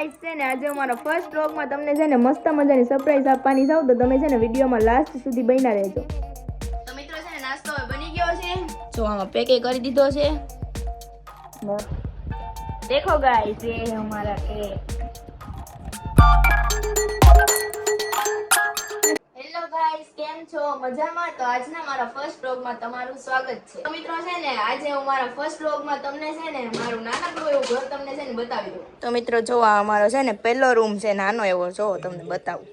Guys છે ને આજે અમારો ફર્સ્ટ વ્લોગમાં તમને છે ને મસ્ત મજાની સરપ્રાઈઝ આપવાની છે તો તમે છે ને વિડીયોમાં લાસ્ટ સુધી બન્યા રહેજો. તો મિત્રો છે ને નાસ્તો હવે બની ગયો છે. જો આમાં પેકે કરી દીધો છે. દેખો ગાઈસ ये हमारा केक. હેલો ગાઈસ કેમ છો મજામાં? તો આજના મારા ફર્સ્ટ વ્લોગમાં તમારું સ્વાગત છે. તો મિત્રો છે ને આજે હું મારા ફર્સ્ટ વ્લોગમાં તમને છે ને મારું નાનકડું એવું ઘર તમને છે ને બતાવી દઉં. તો મિત્રો જો આ અમારો છે ને પહેલો રૂમ છે નાનો એવો જો તમને બતાવું.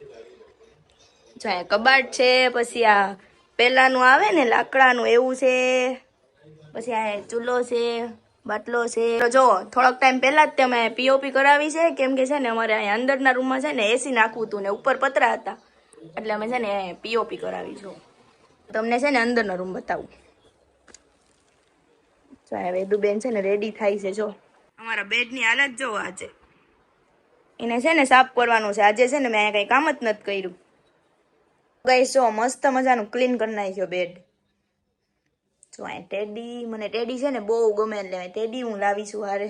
જો આ કબાટ છે પછી આ પહેલાનું આવે ને લાકડાનું એવું છે પછી આ ચૂલો છે બાટલો છે. તો જો થોડોક ટાઈમ પહેલા જ તમે પીઓપી કરાવી છે કેમ કે છે ને અમારે અહીંયા અંદરના રૂમમાં છે ને એસી નાખવું હતું ને ઉપર પતરા હતા એટલે અમે છે ને પીઓપી કરાવી છો. તમને છે ને અંદરનો રૂમ બતાવું. જો આ વેદુબેન છે ને રેડી થાય છે. જો અમારા બેડની હાલત જો આજે એને છે ને સાફ કરવાનું છે. આજે છે ને મેં કઈ કામ જ નથી કર્યું. ગાઈસ જો મસ્ત મજાનું ક્લીન કરી નાખ્યો બેડ. જો આ ટેડી મને ટેડી છે ને બહુ ગમે એટલે ટેડી હું લાવીશું હારે.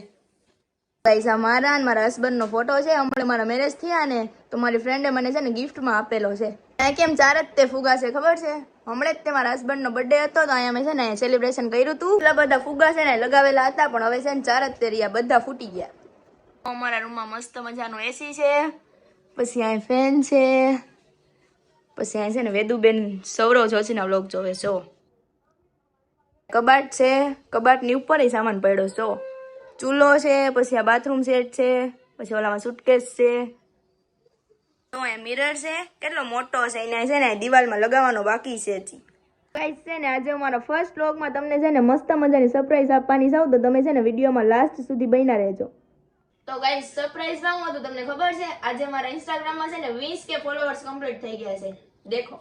ગાઈસ આ મારા અને મારા હસબન્ડ નો ફોટો છે. હમણાં મારા મેરેજ થયા ને તો મારી ફ્રેન્ડે મને છે ને ગિફ્ટમાં આપેલો છે. આ કેમ ચાર જ તે ફુગા છે ખબર છે? હમણાં જ તે મારા હસબન્ડ નો બર્થડે હતો તો અહીંયા મેં છે ને સેલિબ્રેશન કર્યું હતું. એટલા બધા ફુગા છે ને લગાવેલા હતા પણ હવે છે ને ચાર જ તે રહ્યા બધા ફૂટી ગયા. અમારા રૂમમાં મસ્ત મજાનું એસી છે પછી અહીં ફેન છે પછી અહીં છે ને વેદુબેન સૌરવ જોશીના વ્લોગ જોવે છો. કબાટ છે કબાટની ઉપર સામાન પડ્યો છો. ચૂલો છે પછી આ બાથરૂમ સેટ છે પછી ઓલામાં સુટકેસ છે. તો એ મિરર છે કેટલો મોટો છે એને છે ને દિવાલમાં લગાવવાનો બાકી છે હજી. ગાઈસ છે ને આજે અમારા ફર્સ્ટ વ્લોગમાં તમને છે ને મસ્ત મજાની સરપ્રાઈઝ આપવાની છે તો તમે છે ને વિડીયોમાં લાસ્ટ સુધી બન્યા રહેજો. તો ગાઈસ સરપ્રાઈઝ માં હતું તમને ખબર છે આજે મારા ઇન્સ્ટાગ્રામમાં છે ને 20k ફોલોઅર્સ કમ્પ્લીટ થઈ ગયા છે. દેખો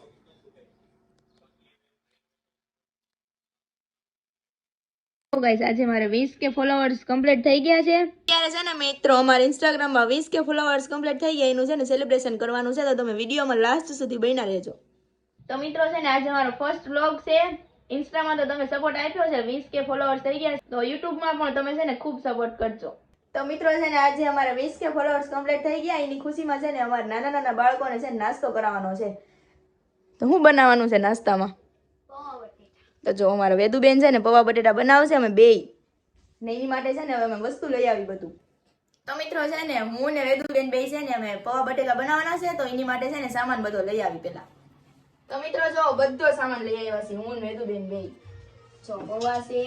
ગાઈસ આજે મારે 20k ફોલોઅર્સ કમ્પ્લીટ થઈ ગયા છે. ત્યારે છે ને મિત્રો અમારા ઇન્સ્ટાગ્રામમાં 20k ફોલોઅર્સ કમ્પ્લીટ થઈ ગયા એનું છે ને સેલિબ્રેશન કરવાનું છે તો તમે વિડીયોમાં લાસ્ટ સુધી બન્યા રહેજો. તો મિત્રો છે ને આજે મારો ફર્સ્ટ વ્લોગ છે. ઇન્સ્ટામાં તો તમે સપોર્ટ આપ્યો છે 20k ફોલોઅર્સ થઈ ગયા તો યુટ્યુબમાં પણ તમે છે ને ખૂબ સપોર્ટ કરજો. તો મિત્રો છે ને આજે અમારા 20k ફોલોઅર્સ કમ્પ્લીટ થઈ ગયા એની ખુશીમાં છે ને અમારા નાના નાના બાળકોને છે ને નાસ્તો કરાવવાનો છે. તો શું બનાવવાનું છે નાસ્તામાં? તો જો અમારા વેદુબેન છે ને પૌવા બટેટા બનાવશે અમે બેય ને એની માટે છે ને હવે અમે વસ્તુ લઈ આવી બધું. તો મિત્રો છે ને હું ને વેદુબેન બેય છે ને અમે પૌવા બટેટા બનાવવાના છે તો એની માટે છે ને સામાન બધો લઈ આવી પેલા. તો મિત્રો જો બધો સામાન લઈ આવ્યા છે હું ને વેદુબેન બેય. જો પૌવા છે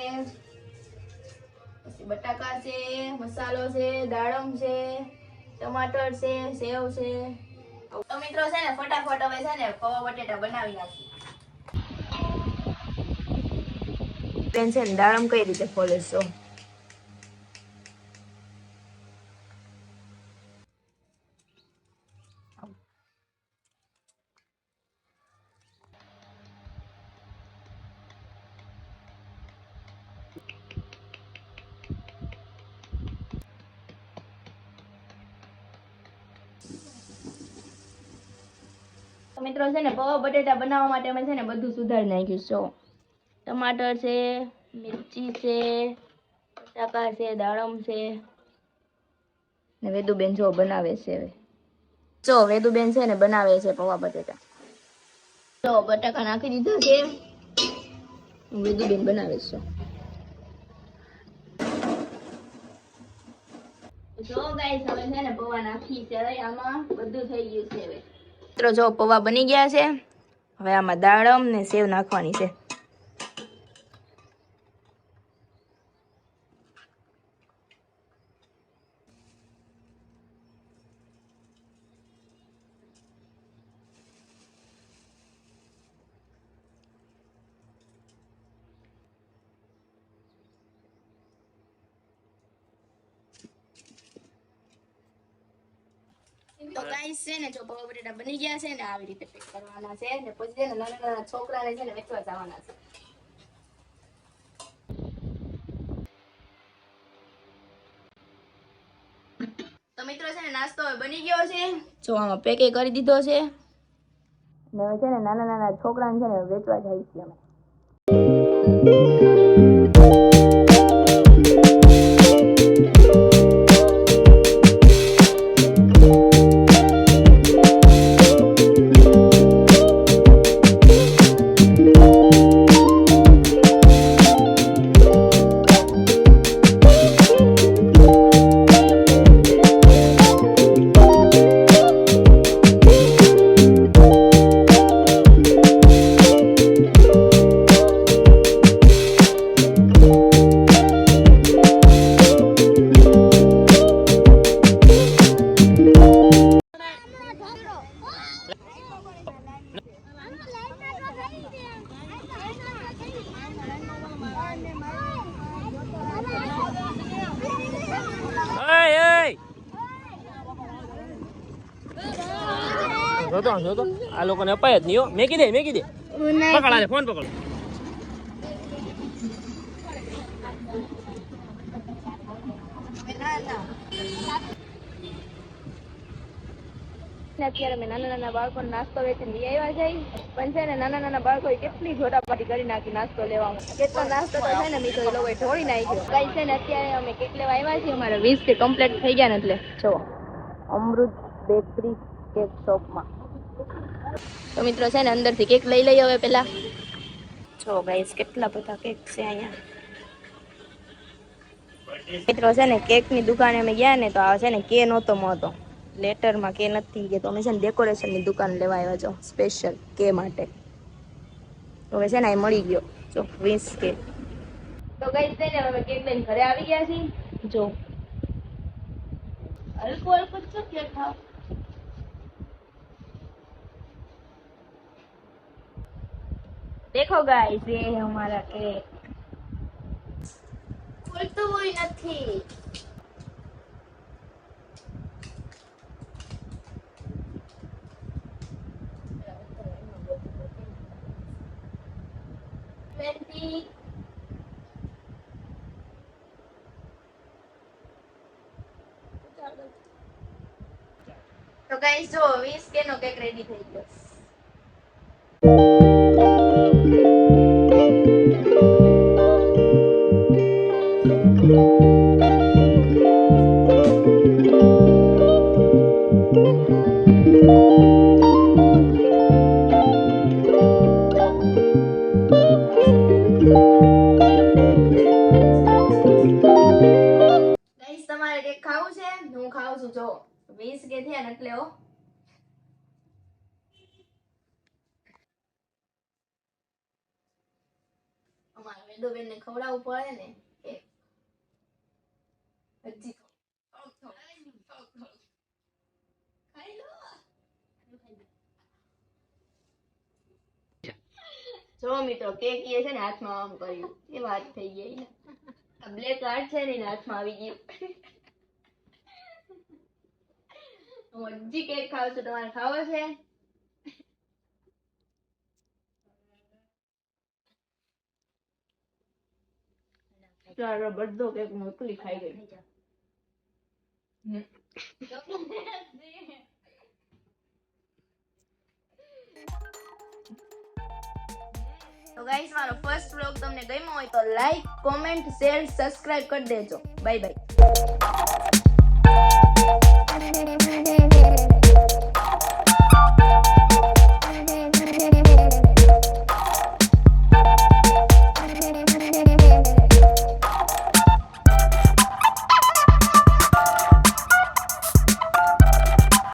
પછી બટાકા છે મસાલો છે દાડમ છે ટમાટર છે સેવ છે. તો મિત્રો છે ને ફટાફટ હવે છે ને પૌવા બટેટા બનાવી નાખીએ. ટેન્શન દાડમ કઈ રીતે ફોલે છો? મિત્રો છે ને પૌવા બટેટા બનાવવા માટે અમે છે ને બધું સુધારી નાખ્યું છે. ટમાટર છે મિર્ચી છે બટાકા છે દાડમ છે ને વેદુબેન જો બનાવે છે. હવે જો વેદુબેન છે ને બનાવે છે પૌવા બટેટા. જો બટાકા નાખી દીધા છે વેદુબેન બનાવે છે. જો ગાઈસ હવે છે ને પૌવા નાખી છે આમાં બધું થઈ ગયું છે. હવે મિત્રો જો પૌવા બની ગયા છે હવે આમાં દાડમ ને સેવ નાખવાની છે. તો ગાઈસ છે ને જો પૌવા બટેટા બની ગયા છે ને આવી રીતે પેક કરવાના છે ને પછી છે ને નાના નાના છોકરાને છે ને વેચવા જવાના છે. તો મિત્રો છે ને નાસ્તો હવે બની ગયો છે. જો આમાં પેકે કરી દીધો છે ને હવે છે ને નાના નાના છોકરાને છે ને વેચવા જાય છે અમે. જોતો આ લોકોને અપાય જ નહીં હો. મેકી દે પકડ આલે ફોન પકડ. અત્યારે અમે નાના બાળકોને નાસ્તો વેચીને લઈ આવ્યા છે પણ છે ને નાના બાળકોએ કેટલી જોટાપાટી કરી નાખી નાસ્તો લેવામાં. કેટલો નાસ્તો તો છે ને મિત્રો એ લોકોએ ઢોળી નાખ્યો. કઈ છે ને અત્યારે અમે કેક લેવા આવ્યા છીએ. અમારા 20 કે કમ્પ્લીટ થઈ ગયા ને એટલે જો અમૃત બેકરી કેક શોપમાં. તો મિત્રો છે ને અંદરથી કેક લઈ લઈએ હવે પેલા. જો ગાઈસ કેટલા બધા કેક છે અહીંયા. મિત્રો છે ને કેકની દુકાને અમે ગયા ને તો આ છે ને કે નહોતો મળતો. લેટરમાં કે નથી કે તો અમે છે ને ડેકોરેશનની દુકાન લેવા આવ્યા છો સ્પેશિયલ કે માટે. હવે છે ને એ મળી ગયો જો 20 કે. તો ગાઈસ છે ને અમે કેક લઈને ઘરે આવી ગયા છીએ. જો હલકું જ કેક ખાવ. देखो गाइस ये है हमारा केक. खोलतो हुई નથી. તો ગાઈસ જો 20 કે નો કેક રેડી થઈ ગયો. તમારે કેક ખાવું છે? હું ખાઉં છું. જો 20 કે થયા ને એટલે અમારા વેદોબેન ને ખવડાવવું પડે ને કેક. હજી ખાઈ લો. જો મિત્રો કેક એ છે ને હાથમાં આમ કર્યું એ વાત થઈ ગઈ ને. બ્લેક કાર્ડ છે ને હાથમાં આવી ગયું. હું હજી કેક ખાવ છું. તમારે ખાવો છે? ચાલો બધો કેક મોકલી ખાઈ ગઈ. તો ગાઈસ મારો ફર્સ્ટ વ્લોગ તમને ગમ્યો હોય તો લાઈક, કોમેન્ટ, શેર, સબસ્ક્રાઇબ કરી દેજો. Bye bye.